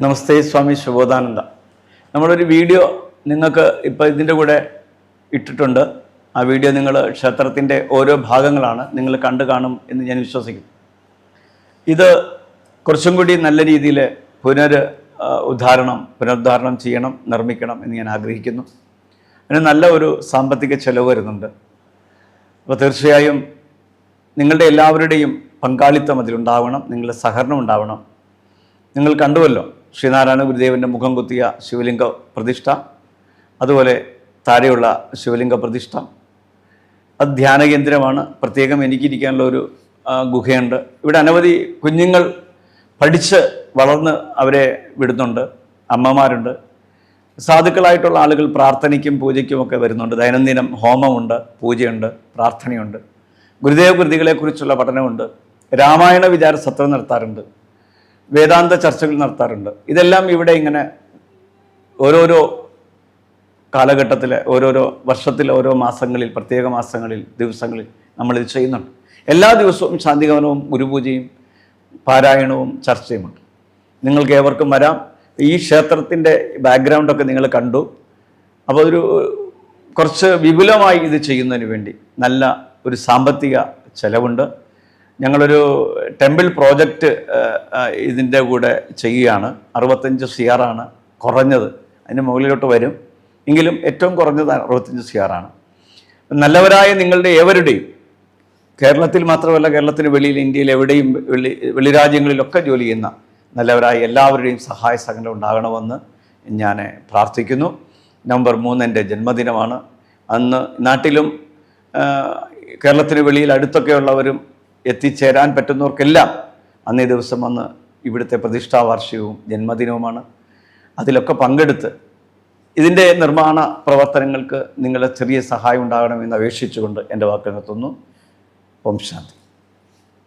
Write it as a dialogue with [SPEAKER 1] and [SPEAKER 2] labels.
[SPEAKER 1] നമസ്തേ സ്വാമി ശുഭോദാനന്ദ. നമ്മളൊരു വീഡിയോ നിങ്ങൾക്ക് ഇപ്പോൾ ഇതിൻ്റെ കൂടെ ഇട്ടിട്ടുണ്ട്. ആ വീഡിയോ നിങ്ങൾ ക്ഷേത്രത്തിൻ്റെ ഓരോ ഭാഗങ്ങളാണ് നിങ്ങൾ കണ്ടു കാണും എന്ന് ഞാൻ വിശ്വസിക്കുന്നു. ഇത് കുറച്ചും കൂടി നല്ല രീതിയിൽ പുനരുദ്ധാരണം ചെയ്യണം, നിർമ്മിക്കണം എന്ന് ഞാൻ ആഗ്രഹിക്കുന്നു. അതിന് നല്ല ഒരു സാമ്പത്തിക ചെലവ് വരുന്നുണ്ട്. അപ്പോൾ തീർച്ചയായും നിങ്ങളുടെ എല്ലാവരുടെയും പങ്കാളിത്തം അതിലുണ്ടാവണം, നിങ്ങളുടെ സഹകരണം ഉണ്ടാവണം. നിങ്ങൾ കണ്ടുവല്ലോ ശ്രീനാരായണ ഗുരുദേവൻ്റെ മുഖം കുത്തിയ ശിവലിംഗ പ്രതിഷ്ഠ, അതുപോലെ താഴെയുള്ള ശിവലിംഗ പ്രതിഷ്ഠ. അത് ധ്യാന കേന്ദ്രമാണ്. പ്രത്യേകം എനിക്കിരിക്കാനുള്ള ഒരു ഗുഹയുണ്ട്. ഇവിടെ അനവധി കുഞ്ഞുങ്ങൾ പഠിച്ച് വളർന്ന് അവരെ വിടുന്നുണ്ട്. അമ്മമാരുണ്ട്, സാധുക്കളായിട്ടുള്ള ആളുകൾ പ്രാർത്ഥനയ്ക്കും പൂജയ്ക്കുമൊക്കെ വരുന്നുണ്ട്. ദൈനംദിനം ഹോമമുണ്ട്, പൂജയുണ്ട്, പ്രാർത്ഥനയുണ്ട്, ഗുരുദേവ കൃതികളെക്കുറിച്ചുള്ള പഠനമുണ്ട്, രാമായണ വിചാര സത്രം നടത്താറുണ്ട്, വേദാന്ത ചർച്ചകൾ നടത്താറുണ്ട്. ഇതെല്ലാം ഇവിടെ ഇങ്ങനെ ഓരോരോ കാലഘട്ടത്തിൽ, ഓരോരോ വർഷത്തിൽ, ഓരോ മാസങ്ങളിൽ, പ്രത്യേക മാസങ്ങളിൽ, ദിവസങ്ങളിൽ നമ്മളിത് ചെയ്യുന്നുണ്ട്. എല്ലാ ദിവസവും ശാന്തികവനവും ഗുരുപൂജയും പാരായണവും ചർച്ചയുമുണ്ട്. നിങ്ങൾക്ക് ഏവർക്കും വരാം. ഈ ക്ഷേത്രത്തിൻ്റെ ബാക്ക്ഗ്രൗണ്ടൊക്കെ നിങ്ങൾ കണ്ടു. അപ്പോൾ കുറച്ച് വിപുലമായി ഇത് ചെയ്യുന്നതിന് വേണ്ടി നല്ല ഒരു സാമ്പത്തിക ചെലവുണ്ട്. ഞങ്ങളൊരു ടെമ്പിൾ പ്രോജക്റ്റ് ഇതിൻ്റെ കൂടെ ചെയ്യുകയാണ്. 65 CR കുറഞ്ഞത്. അതിന് മുകളിലോട്ട് വരും, എങ്കിലും ഏറ്റവും കുറഞ്ഞത് 65 CR. നല്ലവരായ നിങ്ങളുടെ ഏവരുടെയും, കേരളത്തിൽ മാത്രമല്ല കേരളത്തിന് വെളിയിൽ, ഇന്ത്യയിൽ എവിടെയും വെളി രാജ്യങ്ങളിലൊക്കെ ജോലി ചെയ്യുന്ന നല്ലവരായ എല്ലാവരുടെയും സഹായ സഹകരണം ഉണ്ടാകണമെന്ന് ഞാൻ പ്രാർത്ഥിക്കുന്നു. നവംബർ 3 എൻ്റെ ജന്മദിനമാണ്. അന്ന് നാട്ടിലും കേരളത്തിന് വെളിയിൽ അടുത്തൊക്കെയുള്ളവരും എത്തിച്ചേരാൻ പറ്റുന്നവർക്കെല്ലാം അന്നേ ദിവസം വന്ന് ഇവിടുത്തെ പ്രതിഷ്ഠാ വാർഷികവും ജന്മദിനവുമാണ്. അതിലൊക്കെ പങ്കെടുത്ത് ഇതിൻ്റെ നിർമ്മാണ പ്രവർത്തനങ്ങൾക്ക് നിങ്ങളുടെ ചെറിയ സഹായം ഉണ്ടാകണമെന്ന് അപേക്ഷിച്ചുകൊണ്ട് എൻ്റെ വാക്ക് നിർത്തുന്നു. ഓം ശാന്തി.